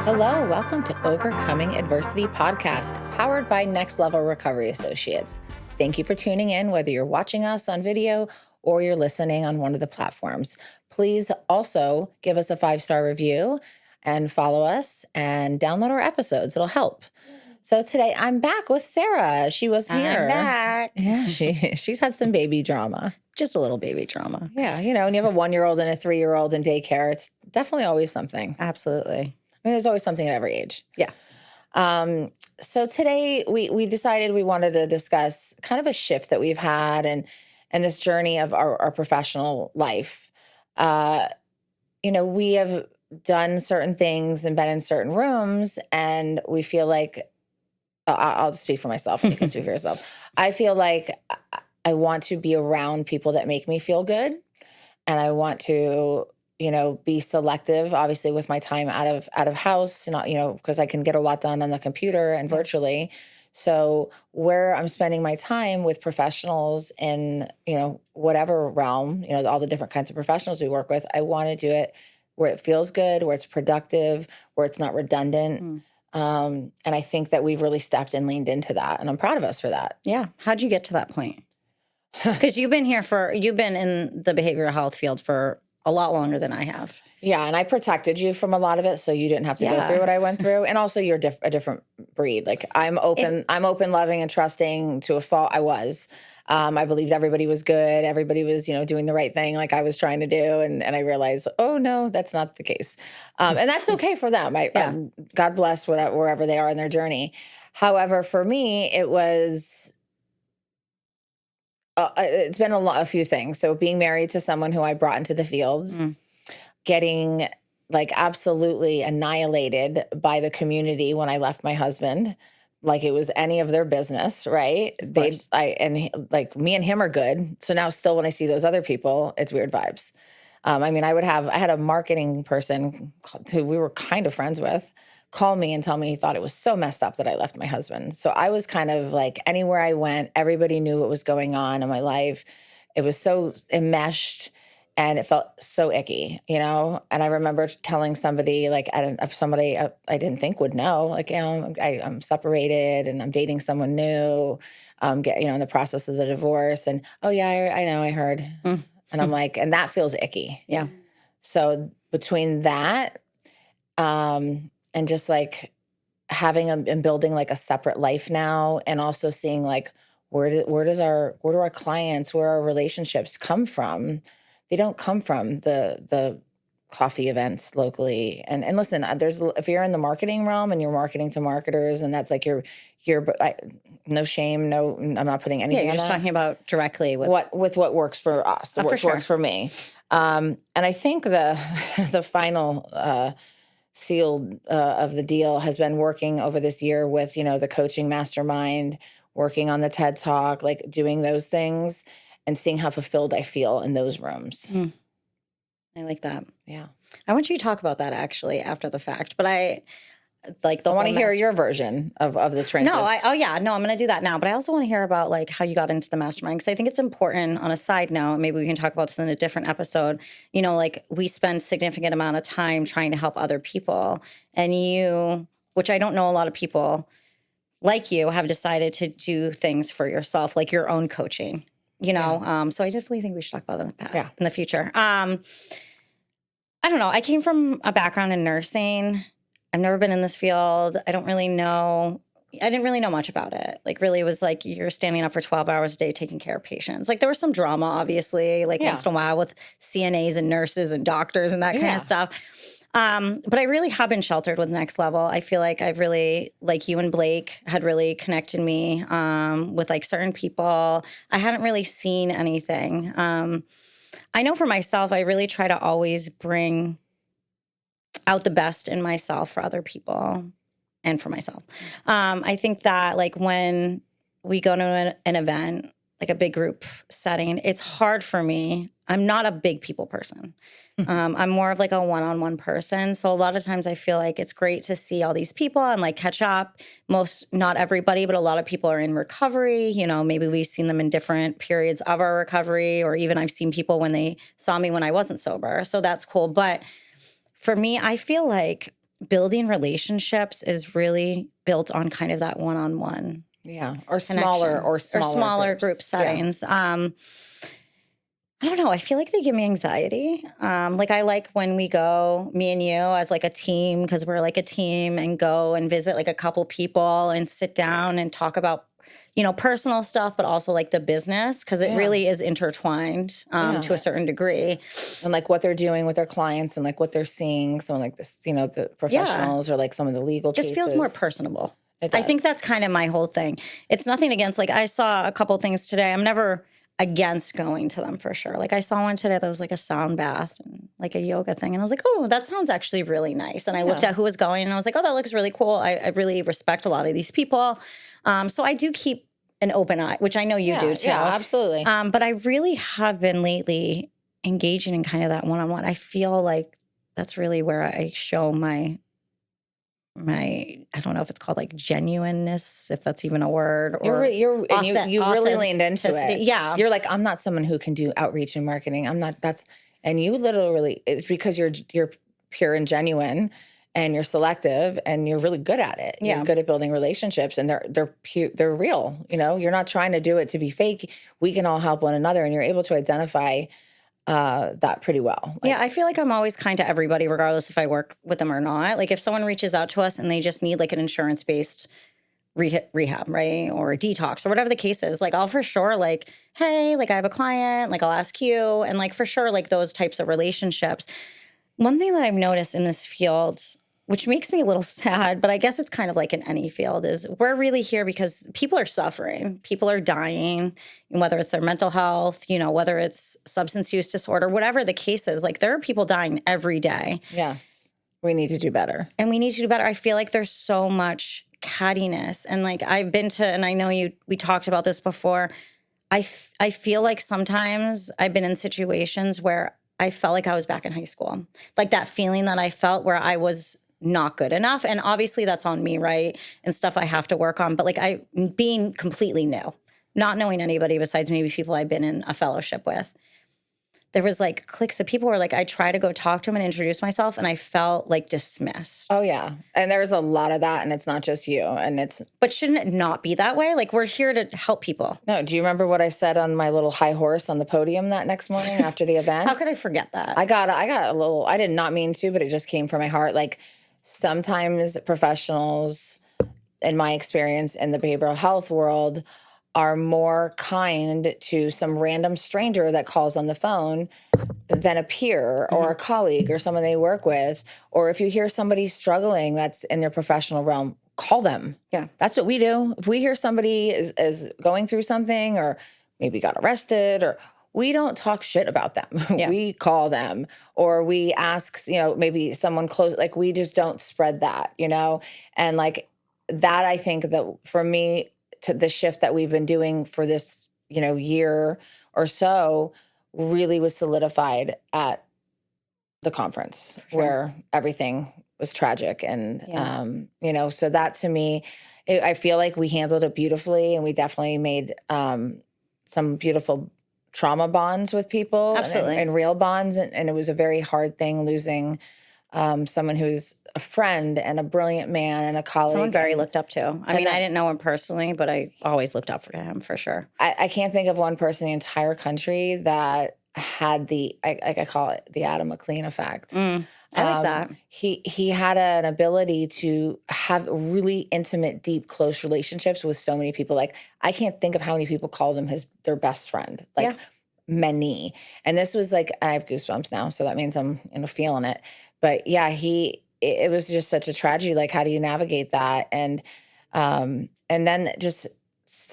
Hello, welcome to Overcoming Adversity podcast, powered by Next Level Recovery Associates. Thank you for tuning in, whether you're watching us on video or you're listening on one of the platforms. Please also give us a 5-star review and follow us and download our episodes. It'll help. So today I'm back with Sarah. She was here. I'm back. Yeah, she's had some baby drama. Just a little baby drama. Yeah, when you have a 1-year-old and a 3-year-old in daycare, it's definitely always something. Absolutely. There's always something at every age. Yeah. So today we decided we wanted to discuss kind of a shift that we've had and this journey of our professional life. We have done certain things and been in certain rooms, and we feel like, I'll just speak for myself and you can speak for yourself. I feel like I want to be around people that make me feel good, and I want to be selective, obviously, with my time out of house, not, because I can get a lot done on the computer and virtually. So where I'm spending my time with professionals in, whatever realm, all the different kinds of professionals we work with, I want to do it where it feels good, where it's productive, where it's not redundant. And I think that we've really stepped and leaned into that. And I'm proud of us for that. Yeah. How'd you get to that point? Because you've been in the behavioral health field for a lot longer than I have. Yeah, and I protected you from a lot of it, so you didn't have to go through what I went through. And also, you're a different breed. Like I'm open, loving, and trusting to a fault. I was. I believed everybody was good. Everybody was, doing the right thing, like I was trying to do. And I realized, oh no, that's not the case. And that's okay for them. God bless wherever they are in their journey. However, for me, it was. It's been a few things. So being married to someone who I brought into the field, getting like absolutely annihilated by the community when I left my husband, like it was any of their business, right? Me and him are good. So now still when I see those other people, it's weird vibes. I had a marketing person who we were kind of friends with call me and tell me he thought it was so messed up that I left my husband. So I was kind of like, anywhere I went, everybody knew what was going on in my life. It was so enmeshed and it felt so icky, And I remember telling somebody, like, I didn't think would know, like, I'm separated and I'm dating someone new, in the process of the divorce. And, oh yeah, I know, I heard. And I'm like, and that feels icky. Yeah. So between that, and just like having and building like a separate life now, and also seeing like where do our clients, where our relationships come from? They don't come from the coffee events locally. And listen, if you're in the marketing realm and you're marketing to marketers, and that's like no shame, no, I'm not putting anything. Yeah, you're just talking about directly with what works for us, what works for me. And I think the final seal of the deal has been working over this year with, the coaching mastermind, working on the TED Talk, like doing those things and seeing how fulfilled I feel in those rooms. I like that. Yeah. I want you to talk about that actually after the fact, but I want to hear your version of the transit. I'm going to do that now. But I also want to hear about like how you got into the mastermind, because I think it's important. On a side note, maybe we can talk about this in a different episode. Like we spend significant amount of time trying to help other people, and you, which I don't know a lot of people like you, have decided to do things for yourself, like your own coaching. So I definitely think we should talk about that in the future. I don't know. I came from a background in nursing. I've never been in this field. I didn't really know much about it. Like really it was like you're standing up for 12 hours a day taking care of patients. Like there was some drama, obviously, like once in a while with CNAs and nurses and doctors and that kind of stuff. But I really have been sheltered with Next Level. I feel like I've really, like you and Blake had really connected me with like certain people. I hadn't really seen anything. I know for myself, I really try to always bring out the best in myself for other people and for myself. I think that like when we go to an event, like a big group setting, it's hard for me. I'm not a big people person. I'm more of like a one-on-one person. So a lot of times I feel like it's great to see all these people and like catch up. Not everybody, but a lot of people are in recovery. Maybe we've seen them in different periods of our recovery, or even I've seen people when they saw me when I wasn't sober. So that's cool. But for me, I feel like building relationships is really built on kind of that one-on-one Yeah. Or smaller group groups. settings. Yeah. I don't know. I feel like they give me anxiety. Like I like when we go, me and you as like a team, because we're like a team, and go and visit like a couple people and sit down and talk about, personal stuff, but also like the business, because it really is intertwined to a certain degree. And like what they're doing with their clients and like what they're seeing. So like this, the professionals or like some of the legal cases. Just feels more personable. I think that's kind of my whole thing. It's nothing against, like I saw a couple things today. I'm never against going to them for sure. Like I saw one today that was like a sound bath and like a yoga thing. And I was like, oh, that sounds actually really nice. And I looked at who was going and I was like, oh, that looks really cool. I really respect a lot of these people. So I do keep an open eye, which I know you do too. Yeah, absolutely. But I really have been lately engaging in kind of that one-on-one. I feel like that's really where I show my I don't know if it's called like genuineness, if that's even a word. Or you really leaned into it. Yeah. You're like, I'm not someone who can do outreach and marketing. I'm not, and you literally, it's because you're pure and genuine and you're selective and you're really good at it. Yeah. You're good at building relationships and they're real. You're not trying to do it to be fake. We can all help one another and you're able to identify that pretty well. Yeah, I feel like I'm always kind to everybody, regardless if I work with them or not. Like if someone reaches out to us and they just need like an insurance-based rehab, right? Or a detox or whatever the case is, like I'll for sure like, hey, like I have a client, like I'll ask you. And like for sure, like those types of relationships. One thing that I've noticed in this field, which makes me a little sad, but I guess it's kind of like in any field, is we're really here because people are suffering. People are dying, and whether it's their mental health, whether it's substance use disorder, whatever the case is, like there are people dying every day. Yes. We need to do better. And we need to do better. I feel like there's so much cattiness. And like I've been to, and I know we talked about this before, I feel like sometimes I've been in situations where I felt like I was back in high school. Like that feeling that I felt where I was not good enough. And obviously that's on me, right? And stuff I have to work on. But like being completely new, not knowing anybody besides maybe people I've been in a fellowship with. There was like cliques of people where like I try to go talk to them and introduce myself and I felt like dismissed. Oh yeah. And there's a lot of that and it's not just you. But shouldn't it not be that way? Like we're here to help people. No, do you remember what I said on my little high horse on the podium that next morning after the event? How could I forget that? I got a little, I did not mean to, but it just came from my heart. Like sometimes professionals, in my experience in the behavioral health world, are more kind to some random stranger that calls on the phone than a peer or a colleague or someone they work with. Or if you hear somebody struggling that's in their professional realm, call them. Yeah. That's what we do. If we hear somebody is going through something or maybe got arrested, or we don't talk shit about them. Yeah. We call them or we ask, maybe someone close, like we just don't spread that, and like that, I think that for me, to the shift that we've been doing for this, year or so really was solidified at the conference where everything was tragic. And, so that to me, I feel like we handled it beautifully and we definitely made some beautiful trauma bonds with people. Absolutely. And real bonds. And it was a very hard thing losing someone who's a friend and a brilliant man and a colleague. Someone very looked up to. I mean, I didn't know him personally, but I always looked up to him for sure. I can't think of one person in the entire country that had I call it the Adam McLean effect. I like that. He had an ability to have really intimate, deep, close relationships with so many people. Like I can't think of how many people called him their best friend. Like many. And this was like, I have goosebumps now, so that means I'm feeling it. But yeah, it was just such a tragedy. Like, how do you navigate that? And then just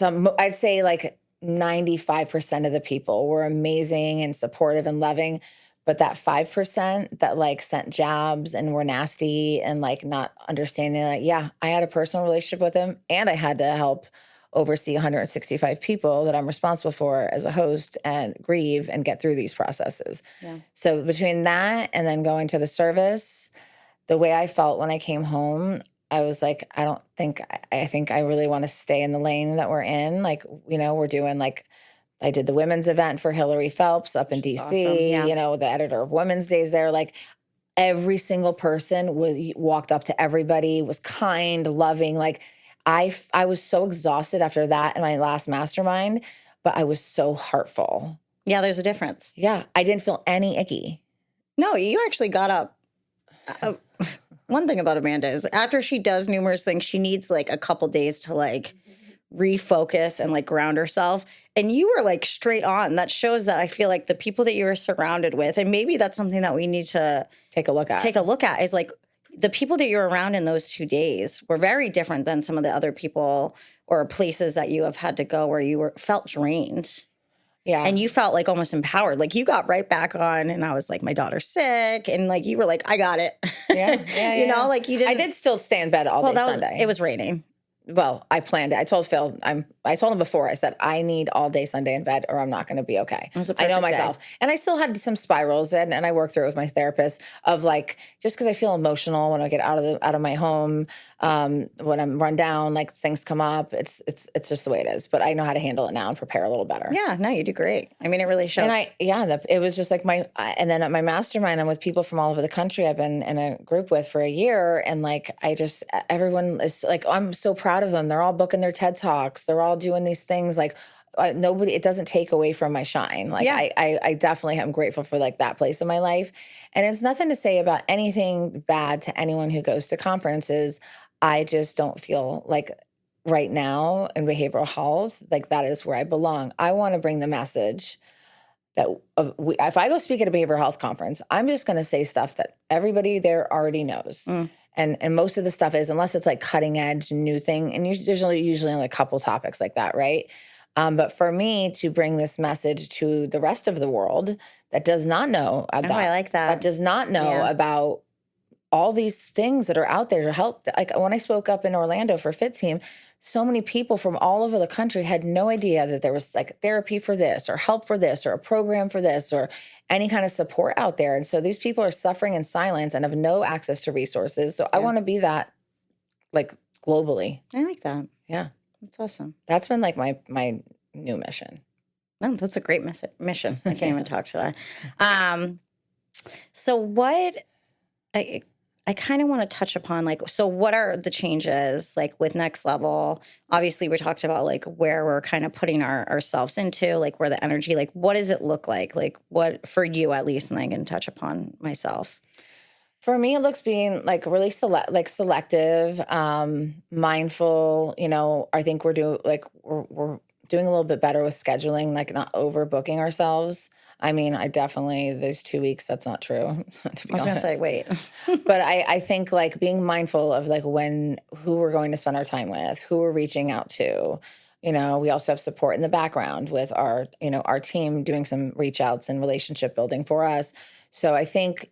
I'd say like 95% of the people were amazing and supportive and loving. But that 5% that like sent jabs and were nasty and like not understanding, like, yeah, I had a personal relationship with him and I had to help oversee 165 people that I'm responsible for as a host and grieve and get through these processes. Yeah. So between that and then going to the service, the way I felt when I came home, I was like, I think I really want to stay in the lane that we're in. Like, we're doing like, I did the women's event for Hillary Phelps up in DC, awesome. Yeah. The editor of Women's Days there. Like, every single person walked up to everybody, was kind, loving. Like I was so exhausted after that in my last mastermind, but I was so heartful. Yeah, there's a difference. Yeah, I didn't feel any icky. No, you actually got up. One thing about Amanda is after she does numerous things, she needs like a couple days to like refocus and like ground herself. And you were like straight on. That shows that I feel like the people that you were surrounded with, and maybe that's something that we need to take a look at is like the people that you're around in those 2 days were very different than some of the other people or places that you have had to go where you felt drained. Yeah. And you felt like almost empowered. Like you got right back on and I was like, my daughter's sick. And like, you were like, I got it. Yeah. You know, like you didn't. I did still stay in bed all day Sunday. It was raining. Well, I planned it. I told Phil, I told him before, I said, I need all day Sunday in bed or I'm not going to be okay. I know myself. And I still had some spirals and I worked through it with my therapist of like, just because I feel emotional when I get out of my home, when I'm run down, like things come up, it's just the way it is. But I know how to handle it now and prepare a little better. Yeah, no, you do great. I mean, it really shows. And it was just like and then at my mastermind, I'm with people from all over the country I've been in a group with for a year. And like, everyone is like, I'm so proud of them. They're all booking their TED Talks. They're all doing these things. Like nobody, it doesn't take away from my shine. Like I definitely am grateful for like that place in my life. And it's nothing to say about anything bad to anyone who goes to conferences. I just don't feel like right now in behavioral health, like that is where I belong. I want to bring the message that if I go speak at a behavioral health conference, I'm just going to say stuff that everybody there already knows. And most of the stuff is, unless it's like cutting edge new thing, and there's usually only a couple topics like that, right? But for me to bring this message to the rest of the world that does not know about, I like that does not know about all these things that are out there to help. Like when I spoke up in Orlando for Fit Team, so many people from all over the country had no idea that there was like therapy for this or help for this or a program for this or any kind of support out there. And so these people are suffering in silence and have no access to resources. So I want to be that like globally. I like that. Yeah. That's awesome. That's been like my new mission. No, that's a great mission. I can't even talk to that. So what I kind of want to touch upon, like, so what are the changes, like, with Next Level? Obviously, we talked about, like, where we're kind of putting ourselves into, like, where the energy, like, what does it look like? Like, what, for you at least, and I can touch upon myself. For me, it looks being, like, really selective, mindful. You know, I think we're doing a little bit better with scheduling, like, not overbooking ourselves. I mean, I definitely, these 2 weeks, that's not true, to be honest. I was going to say, wait. But I think, like, being mindful of, like, who we're going to spend our time with, who we're reaching out to. You know, we also have support in the background with our team doing some reach outs and relationship building for us. So I think,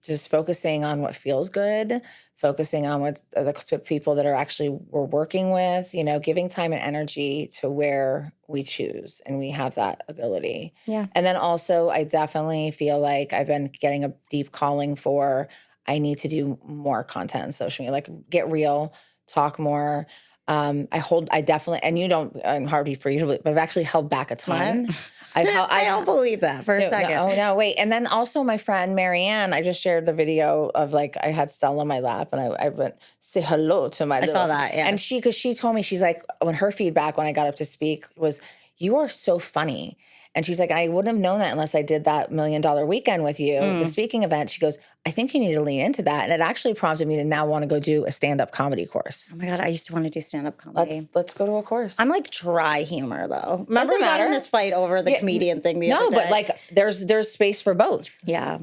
just focusing on what feels good, focusing on what the people that are actually we're working with, giving time and energy to where we choose and we have that ability. Yeah. And then also I definitely feel like I've been getting a deep calling for I need to do more content on social media, like get real, talk more. I definitely, and you don't, and hard for you to believe, but I've actually held back a ton. I don't believe that for a second. No, wait. And then also my friend, Marianne, I just shared the video of like, I had Stella on my lap and I went say hello to my I saw that, yes. And cause she told me, she's like, when her feedback, when I got up to speak was, you are so funny. And she's like, I wouldn't have known that unless I did that $1 Million Weekend with you, the speaking event. She goes, I think you need to lean into that. And it actually prompted me to now want to go do a stand-up comedy course. Oh my God, I used to want to do stand-up comedy. Let's go to a course. I'm like dry humor though. Remember we got in this fight over the comedian thing the other day? No, but like there's space for both. Yeah.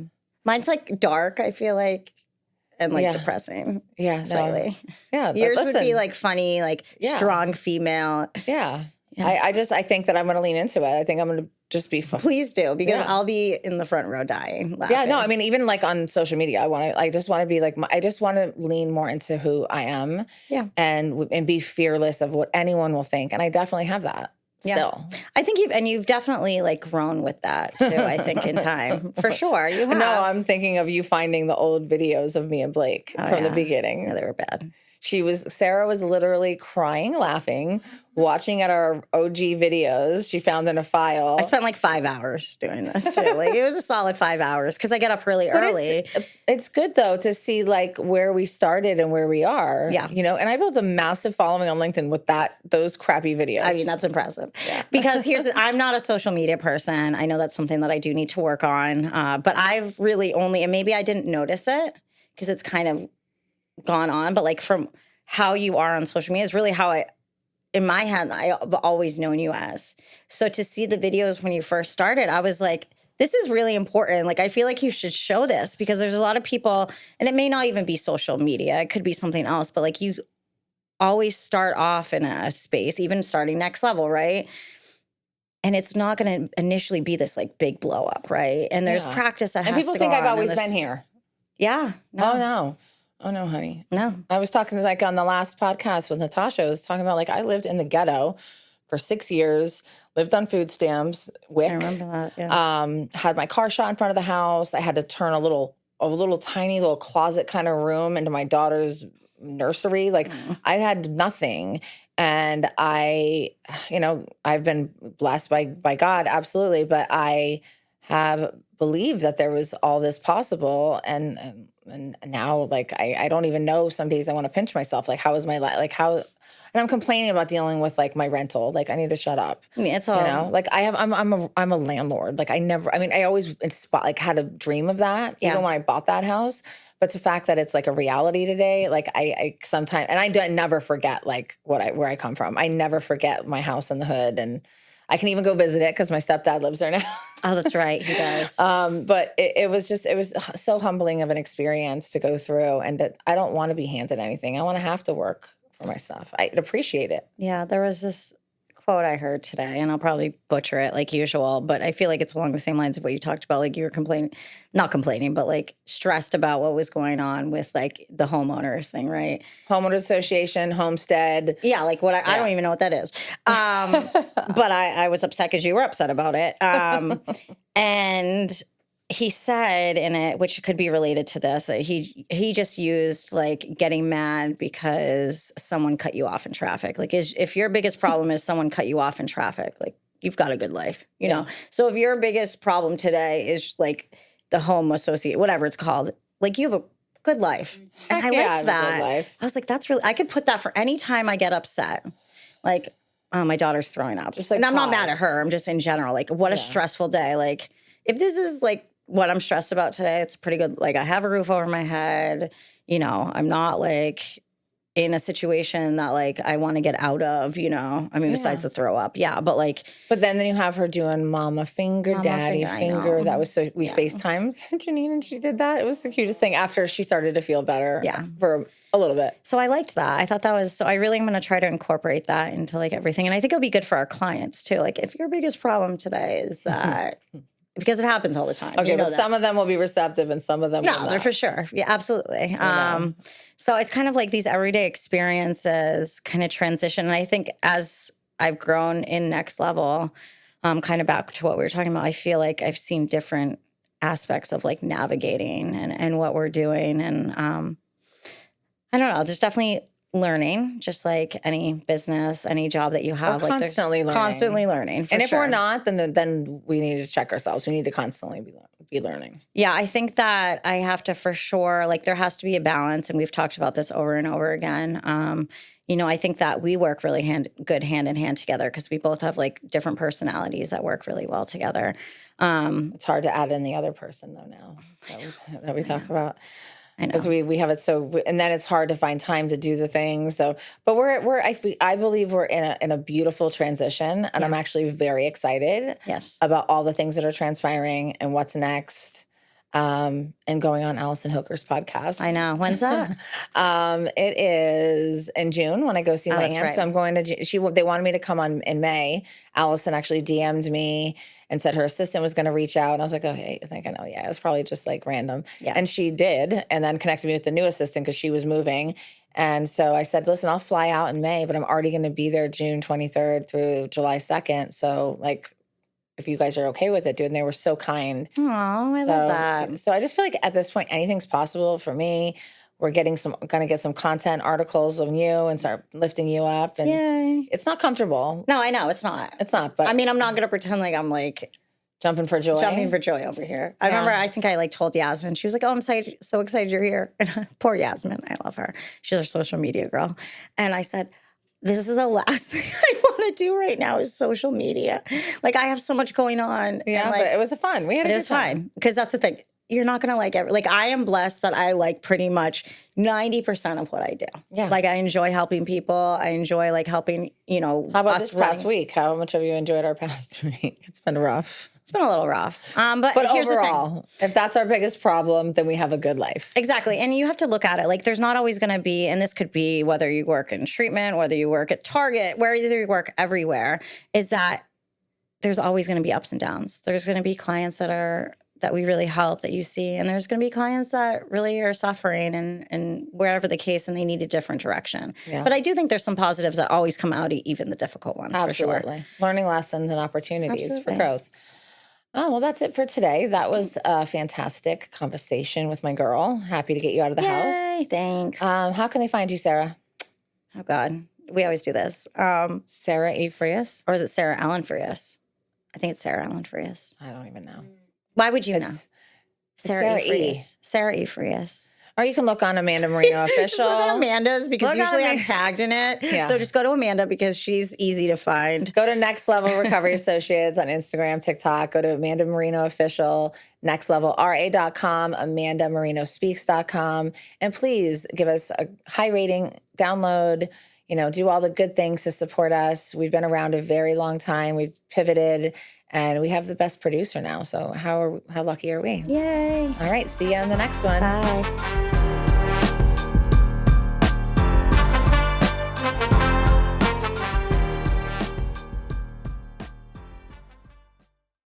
Mine's like dark, I feel like, and like depressing. Yeah. Slightly. No. Yeah. Yours would be like funny, like strong female. Yeah. I think that I'm going to lean into it. I think I'm going to just be fun. Please do, because I'll be in the front row dying laughing. Yeah, no, I mean, even like on social media, I just want to be like, I just want to lean more into who I am and be fearless of what anyone will think. And I definitely have that still. I think you've definitely like grown with that too, I think in time. For sure. You have. No, I'm thinking of you finding the old videos of me and Blake from the beginning. Yeah, they were bad. Sarah was literally crying, laughing, watching at our OG videos she found in a file. I spent like 5 hours doing this too. Like it was a solid 5 hours because I get up really early. It's good though to see like where we started and where we are. Yeah. You know, and I built a massive following on LinkedIn with those crappy videos. I mean, that's impressive. Yeah. Because I'm not a social media person. I know that's something that I do need to work on. But I've really only, and maybe I didn't notice it because it's kind of gone on, but like from how you are on social media is really how in my head, I've always known you as. So to see the videos when you first started, I was like, this is really important. Like, I feel like you should show this because there's a lot of people, and it may not even be social media. It could be something else, but like you always start off in a space, even starting next level, right? And it's not going to initially be this like big blow up, right? And there's practice that has to go on. And people think I've always been here. Yeah. No. Oh, no. Oh, no, honey. No. I was talking like on the last podcast with Natasha, I was talking about like I lived in the ghetto for 6 years, lived on food stamps, WIC. I remember that, yeah. Had my car shot in front of the house. I had to turn a little tiny little closet kind of room into my daughter's nursery. Like I had nothing. And I've been blessed by God, absolutely. But I have believed that there was all this possible. And now, like, I don't even know. Some days I want to pinch myself. Like, how is my life? Like, how? And I'm complaining about dealing with like my rental. Like, I need to shut up. I mean, it's all, you know, like I'm a landlord. Like, I always like had a dream of that, even when I bought that house. But the fact that it's like a reality today, like I sometimes, and I never forget like where I come from. I never forget my house in the hood, and I can even go visit it because my stepdad lives there now. Oh, that's right. He does. But it was so humbling of an experience to go through, and I don't want to be handed anything. I want to have to work for my stuff. I appreciate it. Yeah, there was this quote I heard today, and I'll probably butcher it like usual, but I feel like it's along the same lines of what you talked about. Like you were not complaining, but like stressed about what was going on with like the homeowners thing, right? Homeowners association, homestead. Yeah, like what I don't even know what that is. But I was upset because you were upset about it. And he said in it, which could be related to this, that he just used like getting mad because someone cut you off in traffic. Like if your biggest problem is someone cut you off in traffic, like you've got a good life, you know? So if your biggest problem today is like the home associate, whatever it's called, like you have a good life. And I liked that. I was like, that's really, I could put that for any time I get upset. Like, oh, my daughter's throwing up. Just like, and I'm not mad at her. I'm just in general, like what a stressful day. Like if this is like, what I'm stressed about today, it's pretty good. Like I have a roof over my head, you know, I'm not like in a situation that like I want to get out of, you know, I mean, besides the throw up. Yeah. But like, but then you have her doing mama finger, daddy finger. That was so, we FaceTimed Janine and she did that. It was the cutest thing after she started to feel better. Yeah. For a little bit. So I liked that. I thought that was, so I really am going to try to incorporate that into like everything. And I think it'll be good for our clients too. Like if your biggest problem today is that, because it happens all the time. Okay, but some of them will be receptive and some of them will not. They're for sure. Yeah, absolutely. So it's kind of like these everyday experiences kind of transition. And I think as I've grown in Next Level, kind of back to what we were talking about, I feel like I've seen different aspects of like navigating and what we're doing. And I don't know, there's definitely learning, just like any business, any job that you have. We're like constantly learning. Constantly learning. And if we're not, then we need to check ourselves. We need to constantly be learning. Yeah, I think that I have to for sure, like there has to be a balance. And we've talked about this over and over again. You know, I think that we work really good hand in hand together because we both have like different personalities that work really well together. It's hard to add in the other person though now that we talk about. I know. Because we have it so, and then it's hard to find time to do the things. So, but I believe we're in a beautiful transition, and I'm actually very excited. Yes. About all the things that are transpiring and what's next, and going on Allison Hooker's podcast. I know. When's that? It is in June when I go see my aunt. Right. So I'm going to. They wanted me to come on in May. Allison actually DM'd me and said her assistant was going to reach out. And I was like, okay, I think I know. Yeah, it's probably just like random. Yeah. And she did, and then connected me with the new assistant because she was moving. And so I said, listen, I'll fly out in May, but I'm already going to be there June 23rd through July 2nd. So like, if you guys are okay with it, dude. And they were so kind. Oh, I love that. So I just feel like at this point, anything's possible for me. we're gonna get some content articles on you and start lifting you up. And Yay. it's not comfortable. No, I know it's not. It's not, but I mean, I'm not going to pretend like I'm like jumping for joy. jumping for joy over here. I remember, I think I like told Yasmin, she was like, oh, I'm so excited you're here. And poor Yasmin, I love her. She's our social media girl. And I said, this is the last thing I want to do right now is social media. Like I have so much going on. Yeah, and like, but it was fun. We had a good time. fine. Because that's the thing. You're not going to like like I am blessed that I like pretty much 90% of what I do. Yeah. Like I enjoy helping people. I enjoy like helping, How about this past week? How much have you enjoyed our past week? It's been rough. It's been a little rough. But here's overall, the thing. if that's our biggest problem, then we have a good life. Exactly. And you have to look at it. Like there's not always going to be, and this could be whether you work in treatment, whether you work at Target, whether you work everywhere, is that there's always going to be ups and downs. There's going to be clients that we really help that you see. And there's going to be clients that really are suffering and wherever the case, and they need a different direction. Yeah. But I do think there's some positives that always come out, even the difficult ones. Absolutely. For sure. Learning lessons and opportunities for growth. Oh, well, that's it for today. That was a fantastic conversation with my girl. Happy to get you out of the house. Thanks. How can they find you, Sarah? Oh, God. We always do this. Sarah E. Frias? Or is it Sarah Ellen Frias? I think it's Sarah Ellen Frias. I don't even know. Why would you know? Sarah E. Frias. Sarah E. Frias. Or you can look on Amanda Marino Official. Just look on Amanda's because usually I'm tagged in it. Yeah. So just go to Amanda because she's easy to find. Go to Next Level Recovery Associates on Instagram, TikTok. Go to Amanda Marino Official, nextlevelra.com, AmandaMarinoSpeaks.com. And please give us a high rating, download, do all the good things to support us. We've been around a very long time. We've pivoted. And we have the best producer now. So how lucky are we? Yay. All right. See you on the next one. Bye.